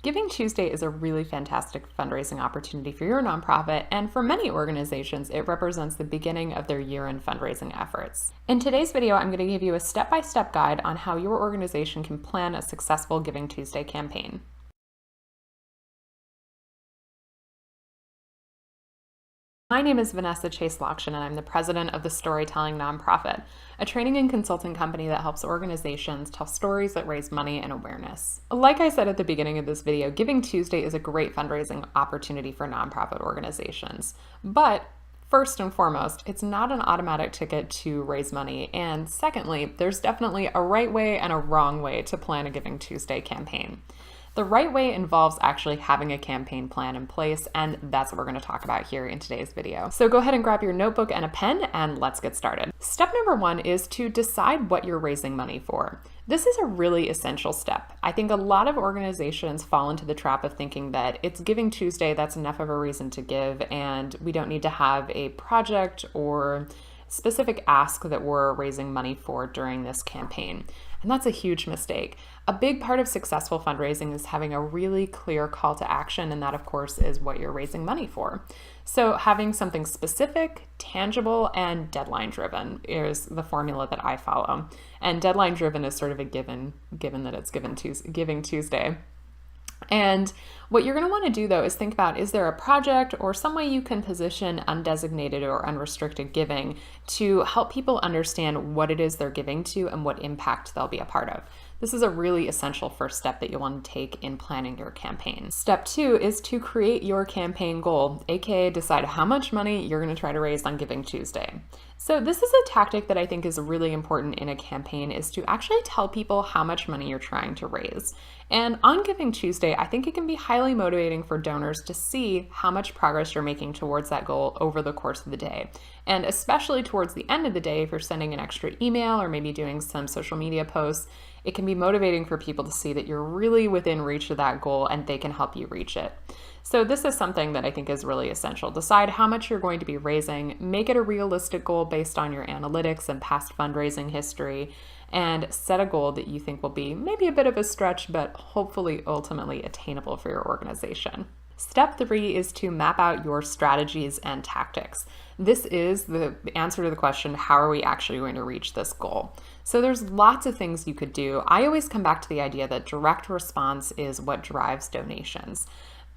Giving Tuesday is a really fantastic fundraising opportunity for your nonprofit, and for many organizations, it represents the beginning of their year-end fundraising efforts. In today's video, I'm going to give you a step-by-step guide on how your organization can plan a successful Giving Tuesday campaign. My name is Vanessa Lockshin, and I'm the president of the Storytelling Nonprofit, a training and consulting company that helps organizations tell stories that raise money and awareness. Like I said at the beginning of this video, Giving Tuesday is a great fundraising opportunity for nonprofit organizations. But first and foremost, it's not an automatic ticket to raise money. And secondly, there's definitely a right way and a wrong way to plan a Giving Tuesday campaign. The right way involves actually having a campaign plan in place, and that's what we're going to talk about here in today's video. So go ahead and grab your notebook and a pen, and let's get started. Step number one is to decide what you're raising money for. This is a really essential step. I think a lot of organizations fall into the trap of thinking that it's Giving Tuesday, that's enough of a reason to give, and we don't need to have a project or specific ask that we're raising money for during this campaign. And that's a huge mistake. A big part of successful fundraising is having a really clear call to action, and that, of course, is what you're raising money for. So having something specific, tangible, and deadline-driven is the formula that I follow. And deadline-driven is sort of a given that it's Giving Tuesday. And what you're going to want to do, though, is think about, is there a project or some way you can position undesignated or unrestricted giving to help people understand what it is they're giving to and what impact they'll be a part of. This is a really essential first step that you'll want to take in planning your campaign. Step two is to create your campaign goal, aka decide how much money you're going to try to raise on Giving Tuesday. So this is a tactic that I think is really important in a campaign, is to actually tell people how much money you're trying to raise. And on Giving Tuesday, I think it can be highly motivating for donors to see how much progress you're making towards that goal over the course of the day. And especially towards the end of the day, if you're sending an extra email or maybe doing some social media posts, it can be motivating for people to see that you're really within reach of that goal and they can help you reach it. So this is something that I think is really essential. Decide how much you're going to be raising, make it a realistic goal based on your analytics and past fundraising history, and set a goal that you think will be maybe a bit of a stretch, but hopefully ultimately attainable for your organization. Step three is to map out your strategies and tactics. This is the answer to the question, how are we actually going to reach this goal? So there's lots of things you could do. I always come back to the idea that direct response is what drives donations.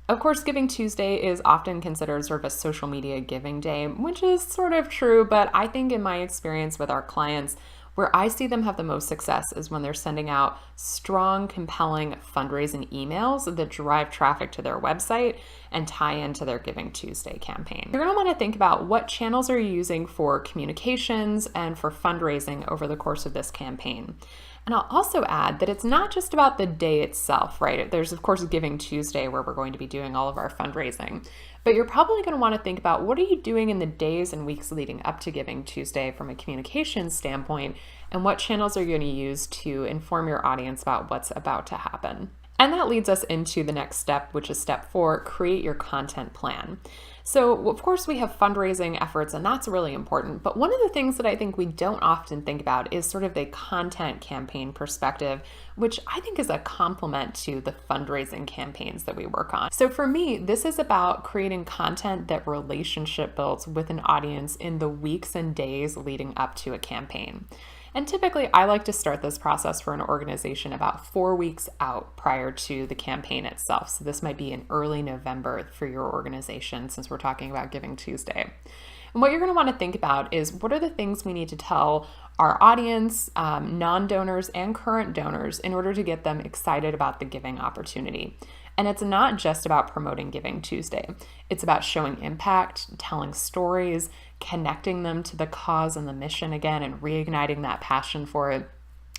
Of course, Giving Tuesday is often considered sort of a social media giving day, which is sort of true, but I think in my experience with our clients, where I see them have the most success is when they're sending out strong, compelling fundraising emails that drive traffic to their website and tie into their Giving Tuesday campaign. You're going to want to think about what channels are you using for communications and for fundraising over the course of this campaign. And I'll also add that it's not just about the day itself, right? There's, of course, Giving Tuesday where we're going to be doing all of our fundraising. But you're probably going to want to think about, what are you doing in the days and weeks leading up to Giving Tuesday from a communications standpoint, and what channels are you going to use to inform your audience about what's about to happen? And that leads us into the next step, which is step four, create your content plan. So of course we have fundraising efforts, and that's really important. But one of the things that I think we don't often think about is sort of the content campaign perspective, which I think is a complement to the fundraising campaigns that we work on. So for me, this is about creating content that relationship builds with an audience in the weeks and days leading up to a campaign. And typically, I like to start this process for an organization about 4 weeks out prior to the campaign itself. So this might be in early November for your organization, since we're talking about Giving Tuesday. And what you're going to want to think about is, what are the things we need to tell our audience, non-donors and current donors, in order to get them excited about the giving opportunity. And it's not just about promoting Giving Tuesday. It's about showing impact, telling stories, connecting them to the cause and the mission again, and reigniting that passion for it.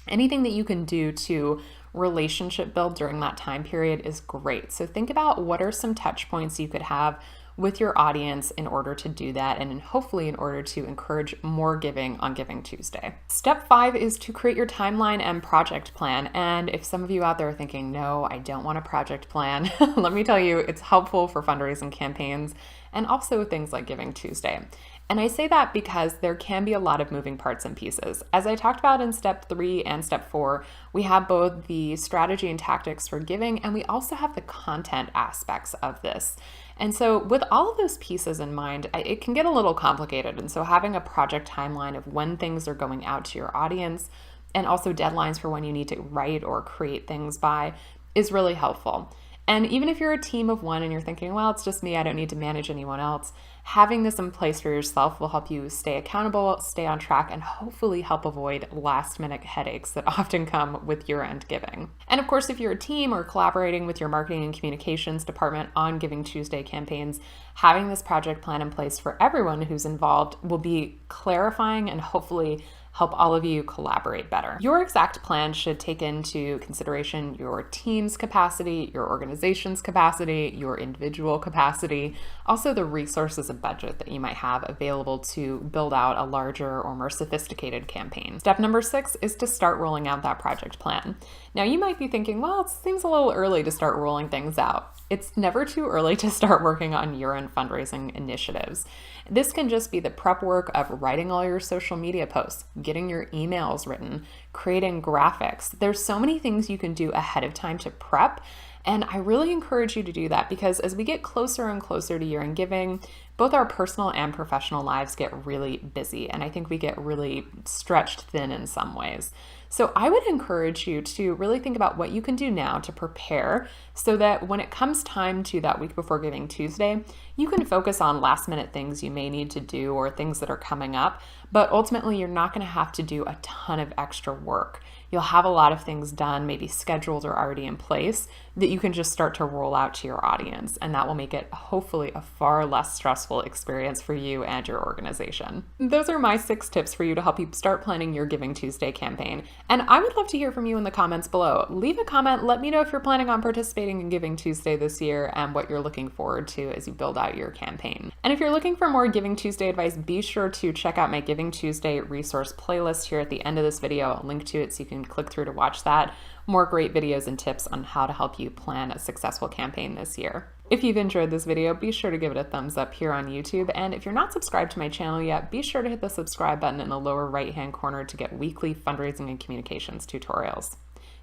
Anything that you can do to relationship build during that time period is great. So think about, what are some touch points you could have with your audience in order to do that, and hopefully in order to encourage more giving on Giving Tuesday. Step 5 is to create your timeline and project plan. And if some of you out there are thinking, no, I don't want a project plan, let me tell you, it's helpful for fundraising campaigns and also things like Giving Tuesday. And I say that because there can be a lot of moving parts and pieces. As I talked about in step 3 and step 4, we have both the strategy and tactics for giving, and we also have the content aspects of this. And so with all of those pieces in mind, it can get a little complicated. And so having a project timeline of when things are going out to your audience and also deadlines for when you need to write or create things by is really helpful. And even if you're a team of one and you're thinking, well, it's just me, I don't need to manage anyone else, having this in place for yourself will help you stay accountable, stay on track, and hopefully help avoid last-minute headaches that often come with year-end giving. And of course, if you're a team or collaborating with your marketing and communications department on Giving Tuesday campaigns, having this project plan in place for everyone who's involved will be clarifying and hopefully help all of you collaborate better. Your exact plan should take into consideration your team's capacity, your organization's capacity, your individual capacity, also the resources and budget that you might have available to build out a larger or more sophisticated campaign. Step number 6 is to start rolling out that project plan. Now you might be thinking, well, it seems a little early to start rolling things out. It's never too early to start working on year-end fundraising initiatives. This can just be the prep work of writing all your social media posts, getting your emails written, creating graphics. There's so many things you can do ahead of time to prep, and I really encourage you to do that because as we get closer and closer to year-end giving, both our personal and professional lives get really busy, and I think we get really stretched thin in some ways. So I would encourage you to really think about what you can do now to prepare so that when it comes time to that week before Giving Tuesday, you can focus on last minute things you may need to do or things that are coming up, but ultimately you're not going to have to do a ton of extra work. You'll have a lot of things done, maybe scheduled or already in place, that you can just start to roll out to your audience, and that will make it hopefully a far less stressful experience for you and your organization. Those are my 6 tips for you to help you start planning your Giving Tuesday campaign. And I would love to hear from you in the comments below. Leave a comment, let me know if you're planning on participating in Giving Tuesday this year and what you're looking forward to as you build out your campaign. And if you're looking for more Giving Tuesday advice, be sure to check out my Giving Tuesday resource playlist here at the end of this video. I'll link to it so you can click through to watch that. More great videos and tips on how to help you plan a successful campaign this year. If you've enjoyed this video, be sure to give it a thumbs up here on YouTube. And if you're not subscribed to my channel yet, be sure to hit the subscribe button in the lower right-hand corner to get weekly fundraising and communications tutorials.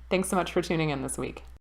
Thanks so much for tuning in this week.